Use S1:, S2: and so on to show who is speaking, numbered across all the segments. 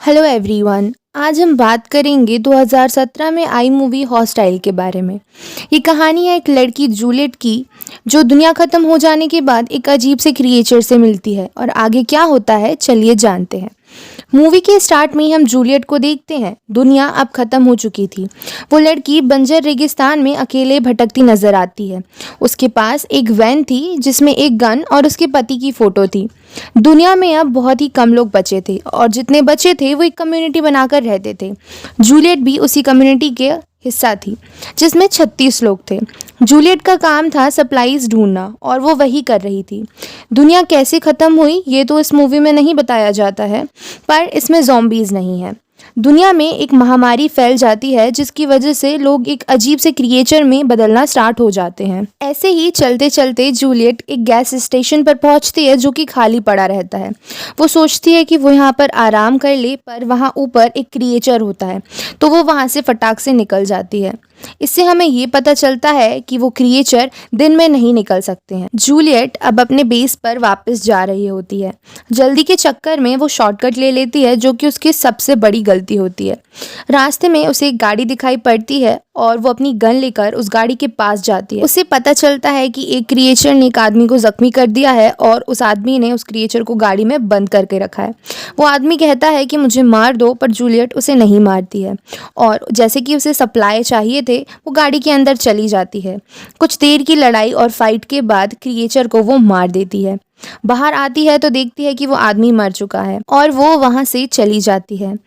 S1: Hello everyone. आज हम बात करेंगे 2017 में आई मूवी हॉस्टाइल के बारे में। ये कहानी है एक लड़की जूलियट की, जो दुनिया ख़त्म हो जाने के बाद एक अजीब से क्रिएचर से मिलती है और आगे क्या होता है चलिए जानते हैं। मूवी के स्टार्ट में ही हम जूलियट को देखते हैं। दुनिया अब ख़त्म हो चुकी थी। वो लड़की बंजर रेगिस्तान में अकेले भटकती नजर आती है। उसके पास एक वैन थी जिसमें एक गन और उसके पति की फ़ोटो थी। दुनिया में अब बहुत ही कम लोग बचे थे और जितने बचे थे वो एक कम्युनिटी बनाकर रहते थे। जूलियट भी उसी कम्युनिटी के हिस्सा थी जिसमें 36 लोग थे। जूलियट का काम था सप्लाईज ढूंढना और वो वही कर रही थी। दुनिया कैसे ख़त्म हुई ये तो इस मूवी में नहीं बताया जाता है, पर इसमें ज़ॉम्बीज़ नहीं है। दुनिया में एक महामारी फैल जाती है जिसकी वजह से लोग एक अजीब से क्रिएचर में बदलना स्टार्ट हो जाते हैं। ऐसे ही चलते चलते जूलियट एक गैस स्टेशन पर पहुंचती है जो कि खाली पड़ा रहता है। वो सोचती है कि वो यहाँ पर आराम कर ले, पर वहाँ ऊपर एक क्रिएचर होता है तो वो वहाँ से फटाक से निकल जाती है। इससे हमें ये पता चलता है कि वो क्रिएचर दिन में नहीं निकल सकते हैं। जूलियट अब अपने बेस पर वापस जा रही होती है। जल्दी के चक्कर में वो शॉर्टकट ले लेती है जो कि उसकी सबसे बड़ी गलती होती है। रास्ते में उसे एक गाड़ी दिखाई पड़ती है और वो अपनी गन लेकर उस गाड़ी के पास जाती है। उसे पता चलता है कि एक क्रिएचर ने एक आदमी को जख्मी कर दिया है और उस आदमी ने उस क्रिएचर को गाड़ी में बंद करके रखा है। वो आदमी कहता है कि मुझे मार दो, पर जूलियट उसे नहीं मारती है और जैसे कि उसे सप्लाई चाहिए थे वो गाड़ी के अंदर चली जाती है। कुछ देर की लड़ाई और फाइट के बाद क्रिएचर को वो मार देती है। बाहर आती है तो देखती है कि वो आदमी मर चुका है और वो वहाँ से चली जाती है।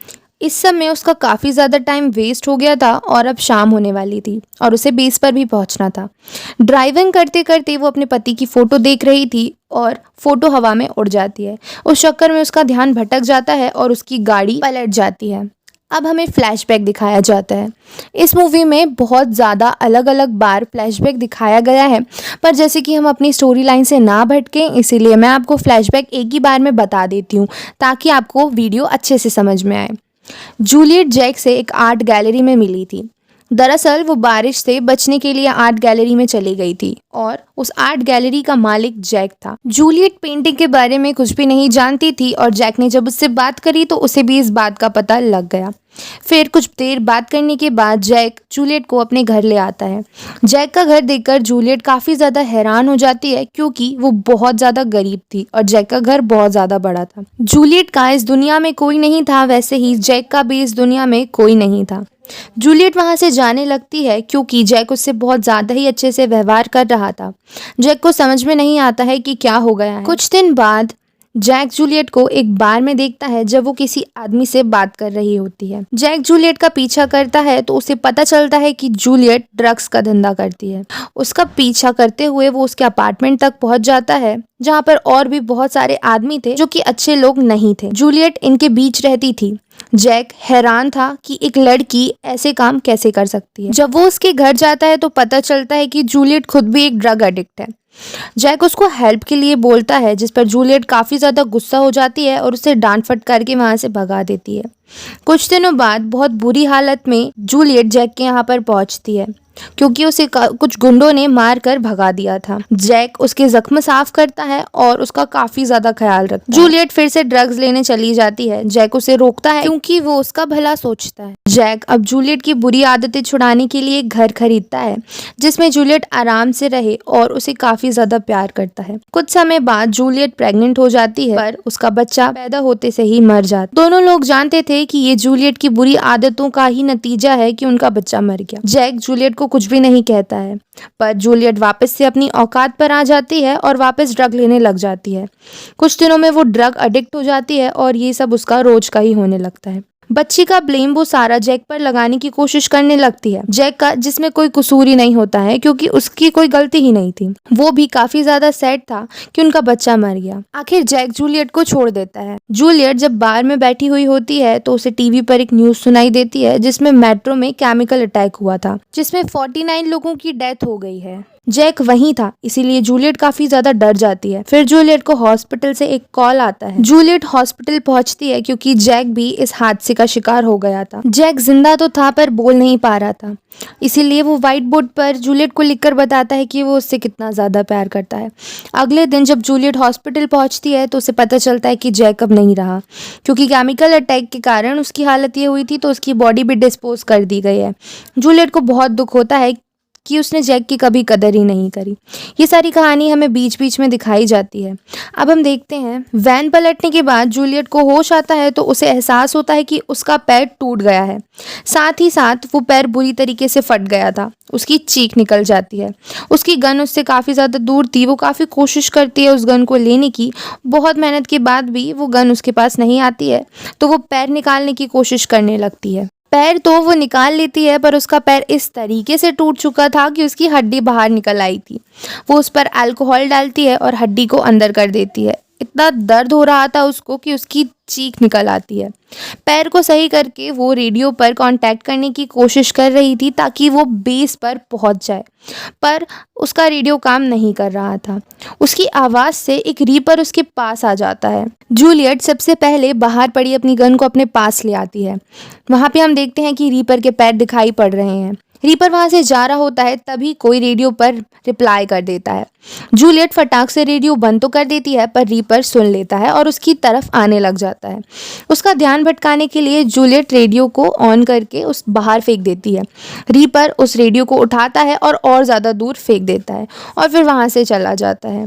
S1: इस समय उसका काफ़ी ज़्यादा टाइम वेस्ट हो गया था और अब शाम होने वाली थी और उसे बेस पर भी पहुंचना था। ड्राइविंग करते करते वो अपने पति की फ़ोटो देख रही थी और फोटो हवा में उड़ जाती है। उस चक्कर में उसका ध्यान भटक जाता है और उसकी गाड़ी पलट जाती है। अब हमें फ्लैशबैक दिखाया जाता है। इस मूवी में बहुत ज़्यादा अलग अलग बार फ्लैशबैक दिखाया गया है, पर जैसे कि हम अपनी स्टोरी लाइन से ना भटकें इसीलिए मैं आपको फ्लैशबैक एक ही बार में बता देती हूँ ताकि आपको वीडियो अच्छे से समझ में आए। जूलियट जैक से एक आर्ट गैलरी में मिली थी। दरअसल वो बारिश से बचने के लिए आर्ट गैलरी में चली गई थी और उस आर्ट गैलरी का मालिक जैक था। जूलियट पेंटिंग के बारे में कुछ भी नहीं जानती थी और जैक ने जब उससे बात करी तो उसे भी इस बात का पता लग गया। फिर कुछ देर बात करने के बाद जैक जूलियट को अपने घर ले आता है। जैक का घर देखकर जूलियट काफ़ी ज़्यादा हैरान हो जाती है क्योंकि वो बहुत ज़्यादा गरीब थी और जैक का घर बहुत ज़्यादा बड़ा था। जूलियट का इस दुनिया में कोई नहीं था, वैसे ही जैक का भी इस दुनिया में कोई नहीं था। जूलियट वहां से जाने लगती है क्योंकि जैक उससे बहुत ज़्यादा ही अच्छे से व्यवहार कर रहा था। जैक को समझ में नहीं आता है कि क्या हो गया है। कुछ दिन बाद जैक जूलियट को एक बार में देखता है जब वो किसी आदमी से बात कर रही होती है। जैक जूलियट का पीछा करता है तो उसे पता चलता है कि जूलियट ड्रग्स का धंधा करती है। उसका पीछा करते हुए वो उसके अपार्टमेंट तक पहुंच जाता है जहां पर और भी बहुत सारे आदमी थे जो कि अच्छे लोग नहीं थे। जूलियट इनके बीच रहती थी। जैक हैरान था कि एक लड़की ऐसे काम कैसे कर सकती है। जब वो उसके घर जाता है तो पता चलता है कि जूलियट खुद भी एक ड्रग एडिक्ट है। जैक उसको हेल्प के लिए बोलता है जिस पर जूलियट काफ़ी ज़्यादा गुस्सा हो जाती है और उसे डांट फट करके वहाँ से भगा देती है। कुछ दिनों बाद बहुत बुरी हालत में जूलियट जैक के यहाँ पर पहुँचती है क्योंकि उसे कुछ गुंडों ने मार कर भगा दिया था। जैक उसके जख्म साफ करता है और उसका काफी ज्यादा ख्याल रखता है। जूलियट फिर से ड्रग्स लेने चली जाती है। जैक उसे रोकता है क्योंकि वो उसका भला सोचता है। जैक अब जूलियट की बुरी आदतें छुड़ाने के लिए एक घर खरीदता है जिसमें जूलियट आराम से रहे और उसे काफी ज्यादा प्यार करता है। कुछ समय बाद जूलियट प्रेग्नेंट हो जाती है, पर उसका बच्चा पैदा होते से ही मर जाता। दोनों लोग जानते थे कि ये जूलियट की बुरी आदतों का ही नतीजा है कि उनका बच्चा मर गया। जैक जूलियट को कुछ भी नहीं कहता है, पर जूलियट वापस से अपनी औकात पर आ जाती है और वापस ड्रग लेने लग जाती है। कुछ दिनों में वो ड्रग एडिक्ट हो जाती है और ये सब उसका रोज का ही होने लगता है। बच्ची का ब्लेम वो सारा जैक पर लगाने की कोशिश करने लगती है। जैक का जिसमें कोई कसूर ही नहीं होता है क्योंकि उसकी कोई गलती ही नहीं थी। वो भी काफी ज्यादा सैड था कि उनका बच्चा मर गया। आखिर जैक जूलियट को छोड़ देता है। जूलियट जब बार में बैठी हुई होती है तो उसे टीवी पर एक न्यूज सुनाई देती है जिसमें मेट्रो में केमिकल अटैक हुआ था जिसमें 49 लोगों की डेथ हो गई है। जैक वहीं था, इसीलिए जूलियट काफी ज्यादा डर जाती है। फिर जूलियट को हॉस्पिटल से एक कॉल आता है। जूलियट हॉस्पिटल पहुंचती है क्योंकि जैक भी इस हादसे का शिकार हो गया था। जैक जिंदा तो था पर बोल नहीं पा रहा था, इसीलिए वो व्हाइट बोर्ड पर जूलियट को लिखकर बताता है कि वो उससे कितना ज्यादा प्यार करता है। अगले दिन जब जूलियट हॉस्पिटल पहुंचती है तो उसे पता चलता है कि जैक अब नहीं रहा, क्योंकि केमिकल अटैक के कारण उसकी हालत ये हुई थी तो उसकी बॉडी भी डिस्पोज कर दी गई है। जूलियट को बहुत दुख होता है कि उसने जैक की कभी कदर ही नहीं करी। ये सारी कहानी हमें बीच बीच में दिखाई जाती है। अब हम देखते हैं, वैन पलटने के बाद जूलियट को होश आता है तो उसे एहसास होता है कि उसका पैर टूट गया है, साथ ही साथ वो पैर बुरी तरीके से फट गया था। उसकी चीख निकल जाती है। उसकी गन उससे काफ़ी ज़्यादा दूर थी। वो काफ़ी कोशिश करती है उस गन को लेने की, बहुत मेहनत के बाद भी वो गन उसके पास नहीं आती है तो वो पैर निकालने की कोशिश करने लगती है। पैर तो वो निकाल लेती है पर उसका पैर इस तरीके से टूट चुका था कि उसकी हड्डी बाहर निकल आई थी। वो उस पर अल्कोहल डालती है और हड्डी को अंदर कर देती है। इतना दर्द हो रहा था उसको कि उसकी चीख निकल आती है। पैर को सही करके वो रेडियो पर कांटेक्ट करने की कोशिश कर रही थी ताकि वो बेस पर पहुंच जाए, पर उसका रेडियो काम नहीं कर रहा था। उसकी आवाज़ से एक रीपर उसके पास आ जाता है। जूलियट सबसे पहले बाहर पड़ी अपनी गन को अपने पास ले आती है। वहाँ पे हम देखते हैं कि रीपर के पैर दिखाई पड़ रहे हैं। रीपर वहाँ से जा रहा होता है, तभी कोई रेडियो पर रिप्लाई कर देता है। जूलियट फटाक से रेडियो बंद तो कर देती है पर रीपर सुन लेता है और उसकी तरफ आने लग जाता है। उसका ध्यान भटकाने के लिए जूलियट रेडियो को ऑन करके उस बाहर फेंक देती है। रीपर उस रेडियो को उठाता है और ज़्यादा दूर फेंक देता है और फिर वहाँ से चला जाता है।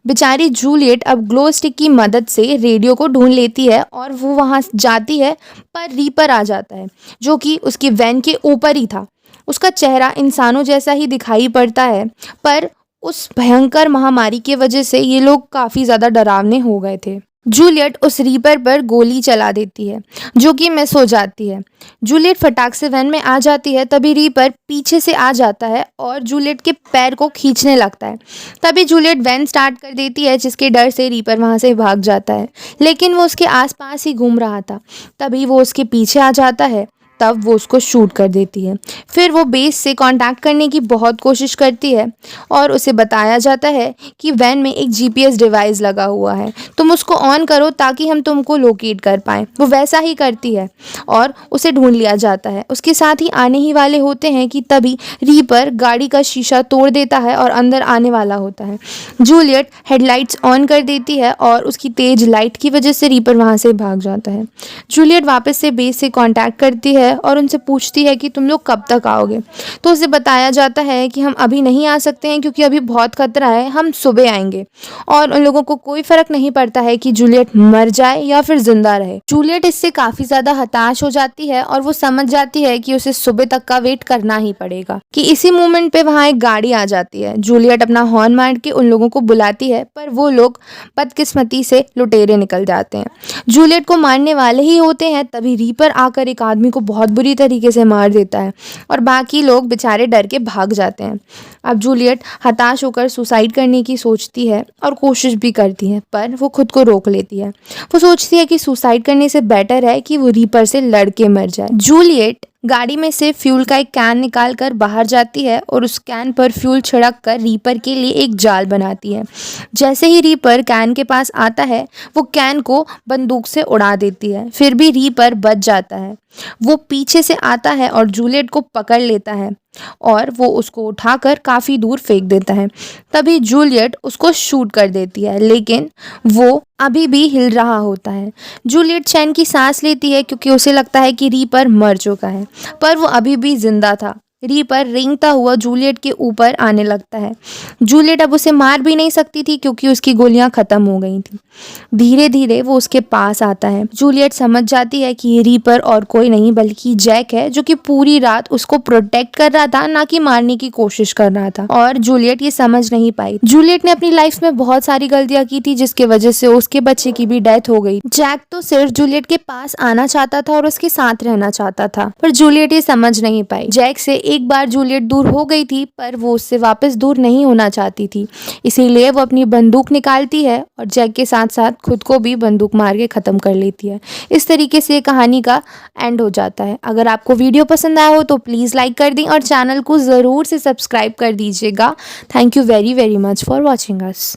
S1: बेचारी जूलियट अब ग्लो स्टिक की मदद से रेडियो को ढूंढ लेती है और वो वहाँ जाती है, पर रीपर आ जाता है जो कि उसकी वैन के ऊपर ही था। उसका चेहरा इंसानों जैसा ही दिखाई पड़ता है, पर उस भयंकर महामारी की वजह से ये लोग काफ़ी ज़्यादा डरावने हो गए थे। जूलियट उस रीपर पर गोली चला देती है जो कि मिस हो जाती है। जूलियट फटाक से वैन में आ जाती है, तभी रीपर पीछे से आ जाता है और जूलियट के पैर को खींचने लगता है। तभी जूलियट वैन स्टार्ट कर देती है, जिसके डर से रीपर वहाँ से भाग जाता है, लेकिन वो उसके आसपास ही घूम रहा था। तभी वो उसके पीछे आ जाता है, तब वो उसको शूट कर देती है। फिर वो बेस से कांटेक्ट करने की बहुत कोशिश करती है और उसे बताया जाता है कि वैन में एक जीपीएस डिवाइस लगा हुआ है, तुम उसको ऑन करो ताकि हम तुमको लोकेट कर पाएँ। वो वैसा ही करती है और उसे ढूंढ लिया जाता है। उसके साथ ही आने ही वाले होते हैं कि तभी रीपर गाड़ी का शीशा तोड़ देता है और अंदर आने वाला होता है। जूलियट हेडलाइट्स ऑन कर देती है और उसकी तेज लाइट की वजह से रीपर वहाँ से भाग जाता है। जूलियट वापस से बेस से कांटेक्ट करती है और उनसे पूछती है कि तुम लोग कब तक आओगे, तो उसे बताया जाता है कि हम अभी नहीं आ सकते हैं क्योंकि अभी बहुत खतरा है, हम सुबह आएंगे। और उन लोगों को कोई फर्क नहीं पड़ता है कि जूलियट मर जाए या फिर जिंदा रहे। जूलियट इससे काफी ज्यादा हताश हो जाती है और वो समझ जाती है कि उसे सुबह तक का वेट करना ही पड़ेगा। कि इसी मोमेंट पे वहाँ एक गाड़ी आ जाती है। जूलियट अपना हॉर्न मार के उन लोगों को बुलाती है, पर वो लोग बदकिस्मती से लुटेरे निकल जाते हैं। जूलियट को मारने वाले ही होते हैं, तभी रीपर आकर एक आदमी को बहुत बुरी तरीके से मार देता है और बाकी लोग बेचारे डर के भाग जाते हैं। अब जूलियट हताश होकर सुसाइड करने की सोचती है और कोशिश भी करती है, पर वो खुद को रोक लेती है। वो सोचती है कि सुसाइड करने से बेटर है कि वो रीपर से लड़ के मर जाए। जूलियट गाड़ी में से फ्यूल का एक कैन निकाल कर बाहर जाती है और उस कैन पर फ्यूल छिड़क कर रीपर के लिए एक जाल बनाती है। जैसे ही रीपर कैन के पास आता है, वो कैन को बंदूक से उड़ा देती है, फिर भी रीपर बच जाता है। वो पीछे से आता है और जूलियट को पकड़ लेता है और वो उसको उठाकर काफ़ी दूर फेंक देता है। तभी जूलियट उसको शूट कर देती है, लेकिन वो अभी भी हिल रहा होता है। जूलियट चैन की सांस लेती है क्योंकि उसे लगता है कि रीपर मर चुका है, पर वो अभी भी जिंदा था। रीपर रेंगता हुआ जूलियट के ऊपर आने लगता है। जूलियट अब उसे मार भी नहीं सकती थी क्योंकि उसकी गोलियां खत्म हो गई थी। धीरे धीरे वो उसके पास आता है। जूलियट समझ जाती है कि ये रीपर और कोई नहीं बल्कि जैक है, जो कि पूरी रात उसको प्रोटेक्ट कर रहा था, ना कि मारने की कोशिश कर रहा था। और जूलियट ये समझ नहीं पाई। जूलियट ने अपनी लाइफ में बहुत सारी गलतियां की थी, जिसकी वजह से उसके बच्चे की भी डेथ हो गई। जैक तो सिर्फ जूलियट के पास आना चाहता था और उसके साथ रहना चाहता था, पर जूलियट ये समझ नहीं पाई। जैक से एक बार जूलियट दूर हो गई थी, पर वो उससे वापस दूर नहीं होना चाहती थी। इसीलिए वो अपनी बंदूक निकालती है और जैक के साथ साथ खुद को भी बंदूक मार के ख़त्म कर लेती है। इस तरीके से कहानी का एंड हो जाता है। अगर आपको वीडियो पसंद आया हो तो प्लीज़ लाइक कर दें और चैनल को ज़रूर से सब्सक्राइब कर दीजिएगा। Thank you very very much for watching us.